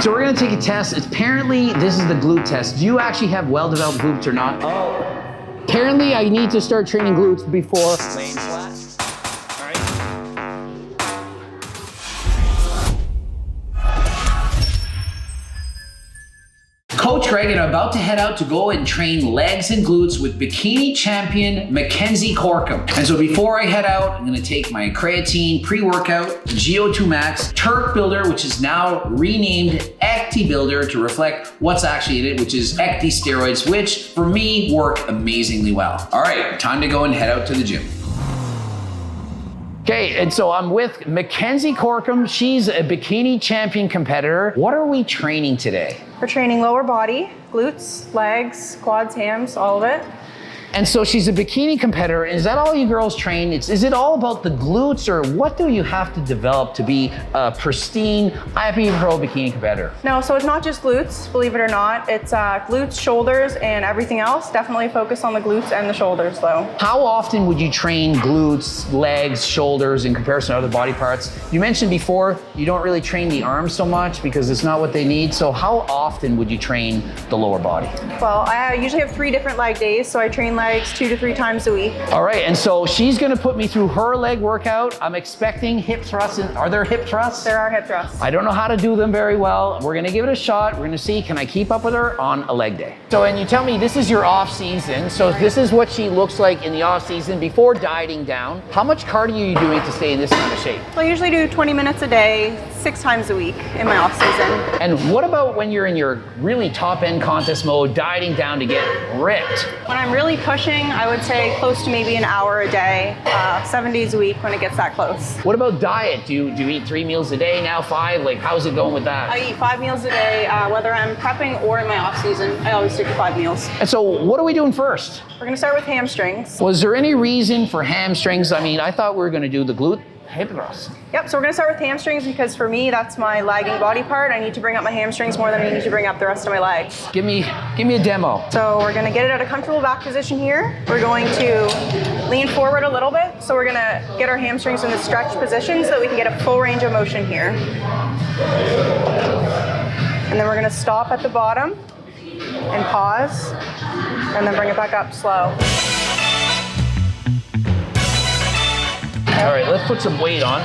So we're gonna take a test. Apparently, this is the glute test. Do you actually have well-developed glutes or not? Oh. Apparently, I need to start training glutes before laying flat. All right. Coach Greg and I'm about to head out to go and train legs and glutes with Bikini champion Mackenzie Corkum. And so before I head out, I'm gonna take my creatine pre-workout, GO2 Max, Turk Builder, which is now renamed Ecti Builder to reflect what's actually in it, which is Ecti steroids, which for me work amazingly well. All right, time to go and head out to the gym. Okay, and so I'm with Mackenzie Corkum. She's a Bikini champion competitor. What are we training today? We're training lower body, glutes, legs, quads, hams, all of it. And so she's a Bikini competitor. Is that all you girls train? Is it all about the glutes, or what do you have to develop to be a pristine IFBB Pro Bikini competitor? No, so it's not just glutes, believe it or not. It's glutes, shoulders, and everything else. Definitely focus on the glutes and the shoulders though. How often would you train glutes, legs, shoulders in comparison to other body parts? You mentioned before you don't really train the arms so much because it's not what they need. So how often would you train the lower body? Well, I usually have 3 different leg days, so I train legs 2 to 3 times a week. All right, and so she's gonna put me through her leg workout. I'm expecting hip thrusts. Are there hip thrusts? There are hip thrusts. I don't know how to do them very well. We're gonna give it a shot. We're gonna see, can I keep up with her on a leg day? So, and you tell me this is your off season. So this is what she looks like in the off season before dieting down. How much cardio are you doing to stay in this kind of shape? So I usually do 20 minutes a day, 6 times a week in my off season. And what about when you're in your really top end contest mode, dieting down to get ripped? When I'm really pushing, I would say close to maybe an hour a day, 7 days a week when it gets that close. What about diet? Do you eat 3 meals a day now, 5? Like, how's it going with that? I eat 5 meals a day, whether I'm prepping or in my off season. I always stick to 5 meals. And so what are we doing first? We're gonna start with hamstrings. Was there any reason for hamstrings? I mean, I thought we were gonna do the glute hip thrust. Yep, so we're gonna start with hamstrings because for me, that's my lagging body part. I need to bring up my hamstrings more than I need to bring up the rest of my legs. Give me a demo. So we're gonna get it at a comfortable back position here. We're going to lean forward a little bit. So we're gonna get our hamstrings in the stretch position so that we can get a full range of motion here. And then we're gonna stop at the bottom and pause, and then bring it back up slow. All right, let's put some weight on.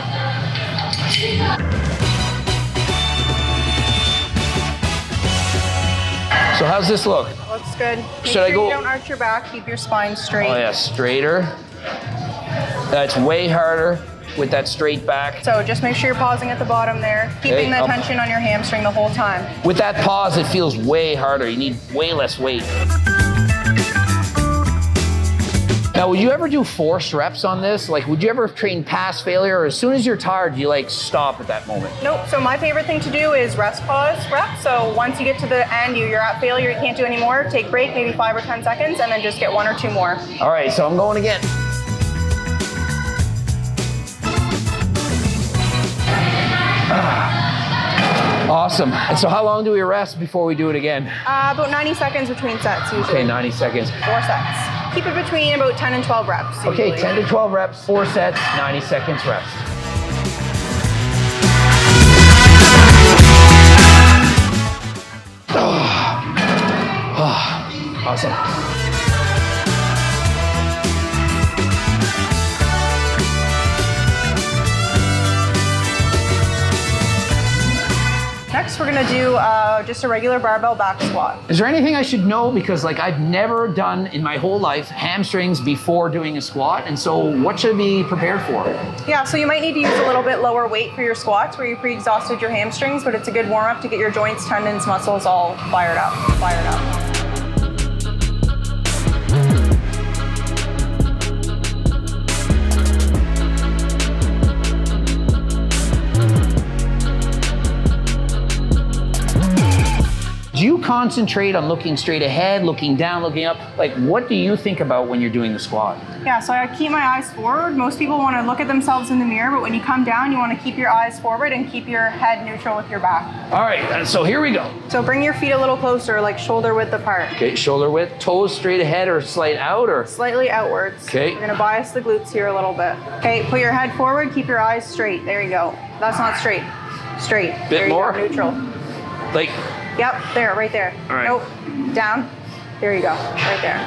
So how's this look? Looks good. Should I go? You don't arch your back, keep your spine straight. Oh yeah, straighter. That's way harder with that straight back. So just make sure you're pausing at the bottom there, keeping the tension on your hamstring the whole time. With that pause, it feels way harder. You need way less weight. Now, would you ever do forced reps on this? Like, would you ever train past failure, or as soon as you're tired, you like stop at that moment? Nope, so my favorite thing to do is rest pause rep. So once you get to the end, you're at failure, you can't do anymore, take break, maybe 5 or 10 seconds, and then just get 1 or 2 more. All right, so I'm going again. Awesome. And so how long do we rest before we do it again? About 90 seconds between sets usually. Okay, 90 seconds. 4 sets. Keep it between about 10 and 12 reps. Usually. Okay, 10 to 12 reps, 4 sets, 90 seconds rest. Awesome. Next, we're gonna do just a regular barbell back squat. Is there anything I should know? Because like I've never done in my whole life hamstrings before doing a squat. And so what should I be prepared for? Yeah, so you might need to use a little bit lower weight for your squats where you pre-exhausted your hamstrings, but it's a good warm up to get your joints, tendons, muscles all fired up. Do you concentrate on looking straight ahead, looking down, looking up? Like, what do you think about when you're doing the squat? Yeah, so I keep my eyes forward. Most people want to look at themselves in the mirror, but when you come down, you want to keep your eyes forward and keep your head neutral with your back. All right, so here we go. So bring your feet a little closer, like shoulder width apart. Okay, shoulder width, toes straight ahead or slight out, or? Slightly outwards. Okay. We're gonna bias the glutes here a little bit. Okay, put your head forward, keep your eyes straight. There you go. That's not straight. Straight. Bit there you more? go, neutral. Like? Yep, there, right there. All right. Nope, down. There you go, right there.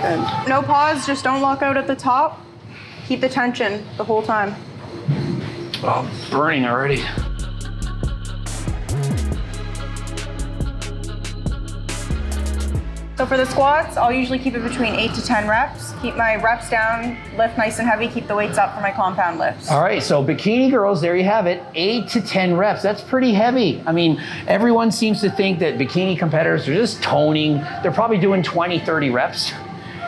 Good. No pause, just don't lock out at the top. Keep the tension the whole time. Oh, burning already. So for the squats, I'll usually keep it between 8 to 10 reps. Keep my reps down, lift nice and heavy, keep the weights up for my compound lifts. All right, so bikini girls, there you have it, 8 to 10 reps. That's pretty heavy. I mean, everyone seems to think that bikini competitors are just toning. They're probably doing 20, 30 reps.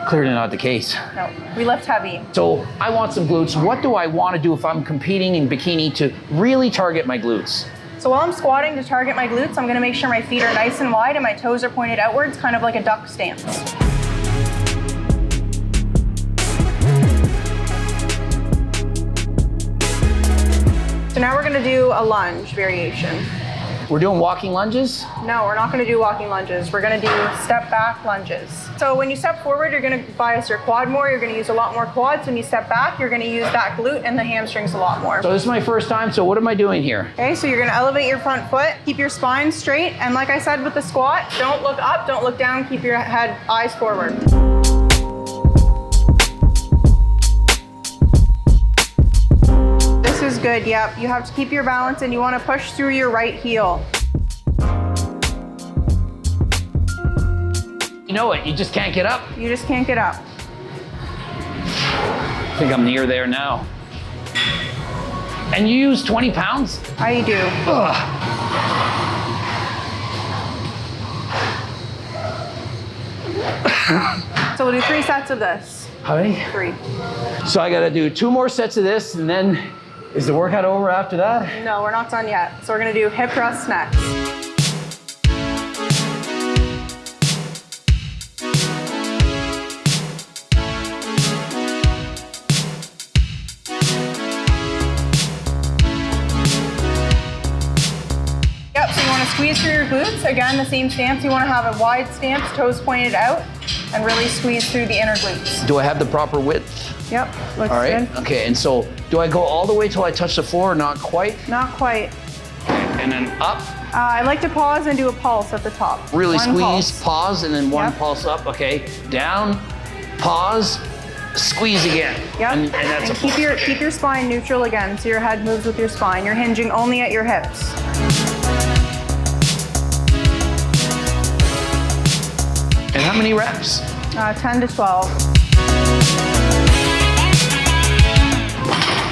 Clearly not the case. No, we lift heavy. So I want some glutes. What do I want to do if I'm competing in bikini to really target my glutes? So while I'm squatting to target my glutes, I'm gonna make sure my feet are nice and wide and my toes are pointed outwards, kind of like a duck stance. So now we're gonna do a lunge variation. We're doing walking lunges? No, we're not gonna do walking lunges. We're gonna do step back lunges. So when you step forward, you're gonna bias your quad more. You're gonna use a lot more quads. When you step back, you're gonna use that glute and the hamstrings a lot more. So this is my first time, so what am I doing here? Okay, so you're gonna elevate your front foot, keep your spine straight, and like I said with the squat, don't look up, don't look down, keep your head, eyes forward. This is good, yep. You have to keep your balance and you wanna push through your right heel. You know it, you just can't get up. You just can't get up. I think I'm near there now. And you use 20 pounds? I do. Ugh. So we'll do 3 sets of this. How many? 3. So I gotta do 2 more sets of this, and then is the workout over after that? No, we're not done yet. So we're gonna do hip thrusts next. Yep, so you wanna squeeze through your glutes. Again, the same stance. You wanna have a wide stance, toes pointed out, and really squeeze through the inner glutes. Do I have the proper width? Yep, looks All right, good. okay, and so do I go all the way till I touch the floor or not quite? Not quite. And then up? I like to pause and do a pulse at the top. Really One squeeze, pulse. pause, and then one Yep. pulse up, okay. Down, pause, squeeze again. Yep, And that's a keep your spine neutral again, so your head moves with your spine. You're hinging only at your hips. And how many reps? 10 to 12.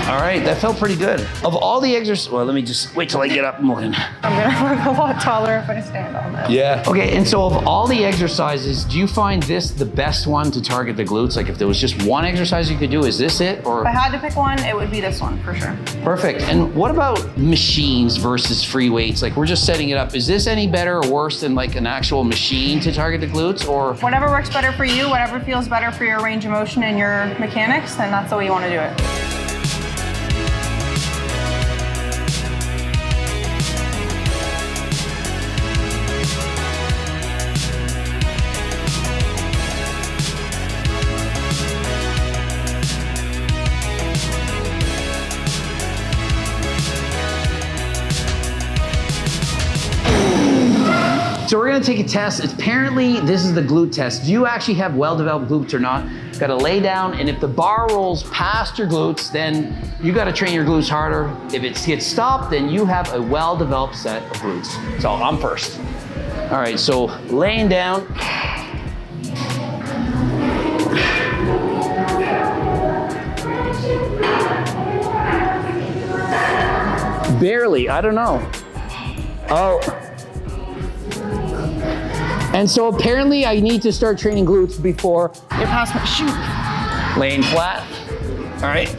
All right, that felt pretty good. Of all the exercises, well, let me just wait till I get up and looking. I'm gonna look a lot taller if I stand on this. Yeah. Okay, and so of all the exercises, do you find this the best one to target the glutes? Like if there was just one exercise you could do, is this it? Or If I had to pick one, it would be this one for sure. perfect. And what about machines versus free weights? Like we're just setting it up. Is this any better or worse than like an actual machine to target the glutes? Or Whatever works better for you, whatever feels better for your range of motion and your mechanics, then that's the way you want to do it. So we're gonna take a test. Apparently, this is the glute test. Do you actually have well-developed glutes or not? You gotta lay down, and if the bar rolls past your glutes, then you gotta train your glutes harder. If it gets stopped, then you have a well-developed set of glutes. So I'm first. All right, so laying down. Barely, I don't know. Oh. And so apparently I need to start training glutes before Get past my shoot. laying flat. All right.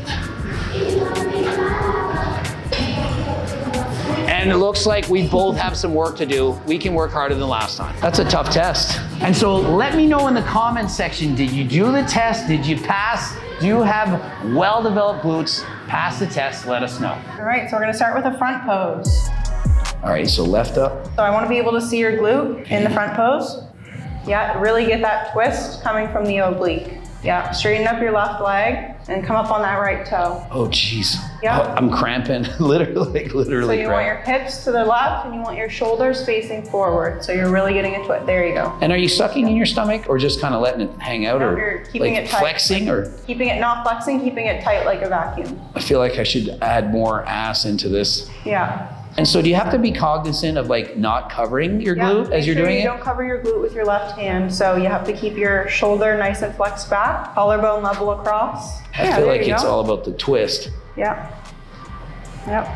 And it looks like we both have some work to do. We can work harder than last time. That's a tough test. And so let me know in the comments section, did you do the test? Did you pass? Do you have well-developed glutes? Pass the test, let us know. All right, so we're gonna start with a front pose. All right, so left up. So I want to be able to see your glute in the front pose. Yeah, really get that twist coming from the oblique. Yeah, straighten up your left leg and come up on that right toe. Oh, jeez. Yeah. Oh, I'm cramping, literally So you want your cramping. hips to the left and you want your shoulders facing forward. So you're really getting into it. There you go. And are you sucking in your stomach or just kind of letting it hang out, No, or you're keeping like it tight. flexing, or? Keeping it, not flexing, keeping it tight like a vacuum. I feel like I should add more ass into this. Yeah. And so do you have to be cognizant of like not covering your glute as you're doing you it? don't cover your glute with your left hand, so you have to keep your shoulder nice and flexed back, collarbone level across. I feel like it's all about the twist. Yeah. Yep.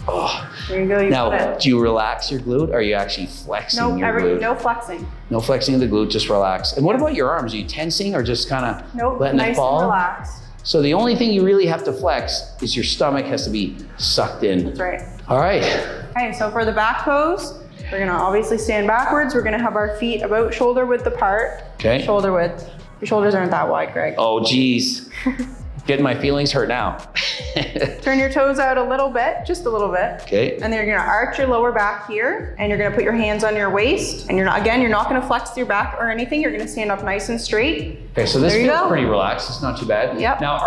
Oh. There you go. You got Now, it. do you relax your glute? Or are you actually flexing your glute? No flexing. No flexing of the glute, just relax. And what about your arms? Are you tensing or just kind of Nope. letting Nice it fall? and relaxed. So the only thing you really have to flex is your stomach has to be sucked in. That's right. All right. Okay, so for the back pose, we're gonna obviously stand backwards. We're gonna have our feet about shoulder width apart. Okay. Shoulder width. Your shoulders aren't that wide, Greg. Oh, geez. Getting my feelings hurt now. Turn your toes out a little bit, just a little bit. Okay. And then you're gonna arch your lower back here, and you're gonna put your hands on your waist, and you're not gonna flex your back or anything. You're gonna stand up nice and straight. Okay, so this There you feels go. pretty relaxed. It's not too bad. Yep. Now,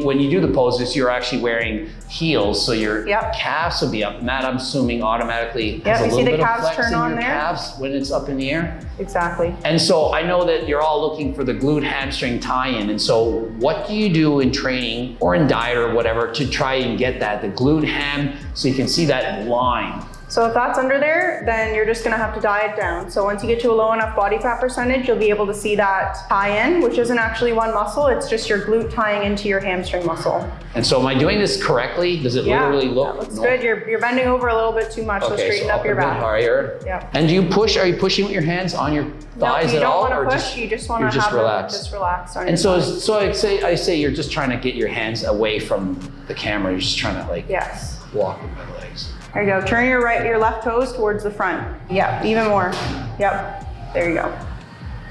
when you do the poses, you're actually wearing heels, so your Yep. calves will be up, and that I'm assuming automatically Yep, has a you see little the bit of calves flex turn in on your there? calves when it's up in the air. Exactly. And so I know that you're all looking for the glute hamstring tie-in. And so what do you do in training or in diet or whatever to try and get that, the glute ham, so you can see that line? So if that's under there, then you're just gonna have to diet down. So once you get to a low enough body fat percentage, you'll be able to see that tie-in, which isn't actually one muscle, it's just your glute tying into your hamstring muscle. And so am I doing this correctly? Does it literally look? That looks good. You're bending over a little bit too much, so Okay, straighten so up your a bit back. higher. Yep. And do you push, are you pushing with your hands on your thighs you at don't all? want or to push, you just want you're to just have them relaxed? just relaxed on And your so, thighs. I say you're just trying to get your hands away from the camera. You're just trying to like Yes. walk with my legs. There you go. Turn your left toes towards the front. Yep, even more. Yep. There you go.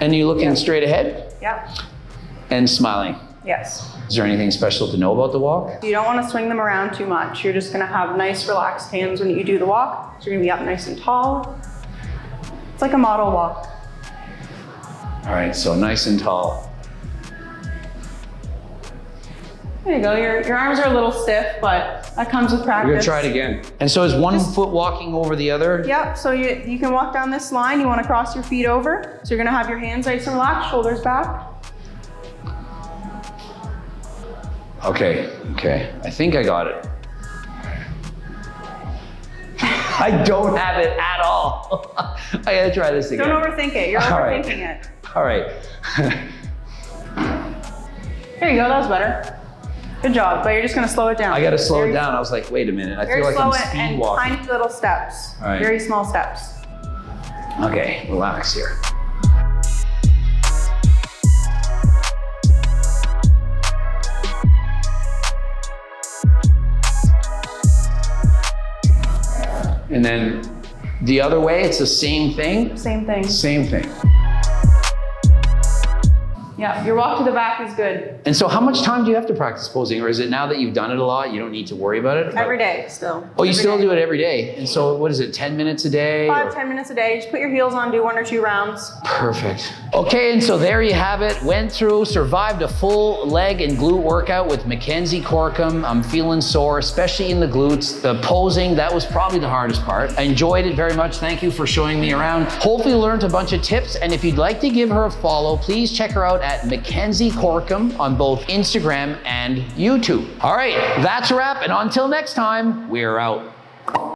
And you looking Yep. straight ahead Yep. and smiling. Yes. Is there anything special to know about the walk? You don't want to swing them around too much. You're just going to have nice relaxed hands when you do the walk. So you're going to be up nice and tall. It's like a model walk. All right, so nice and tall. There you go. Your arms are a little stiff, but that comes with practice. We're gonna try it again. And so is one foot walking over the other? Yep, so you can walk down this line. You want to cross your feet over. So you're going to have your hands nice and relaxed, shoulders back. Okay, I think I got it. I don't have it at all. I gotta try this again. Don't overthink it. You're All right. overthinking it. All right. There you go. That was better. Good job. But you're just going to slow it down. I gotta slow Very it down. slow. I was like, wait a minute. I Very feel like slow I'm speed and walking. tiny little steps. All right. Very small steps. Okay, relax here. And then the other way, it's the same thing? Same thing. Same thing. Yeah, your walk to the back is good. And so how much time do you have to practice posing? Or is it now that you've done it a lot, you don't need to worry about it? Every day still. Oh, you Every still day. do it every day? And so what is it, 10 minutes a day? 5-10 minutes a day. Just put your heels on, do 1 or 2 rounds. Perfect. Okay, and so there you have it. Went through, survived a full leg and glute workout with Mackenzie Corkum. I'm feeling sore, especially in the glutes. The posing, that was probably the hardest part. I enjoyed it very much. Thank you for showing me around. Hopefully you learned a bunch of tips. And if you'd like to give her a follow, please check her out at Mackenzie Corkum on both Instagram and YouTube. All right, that's a wrap. And until next time, we're out.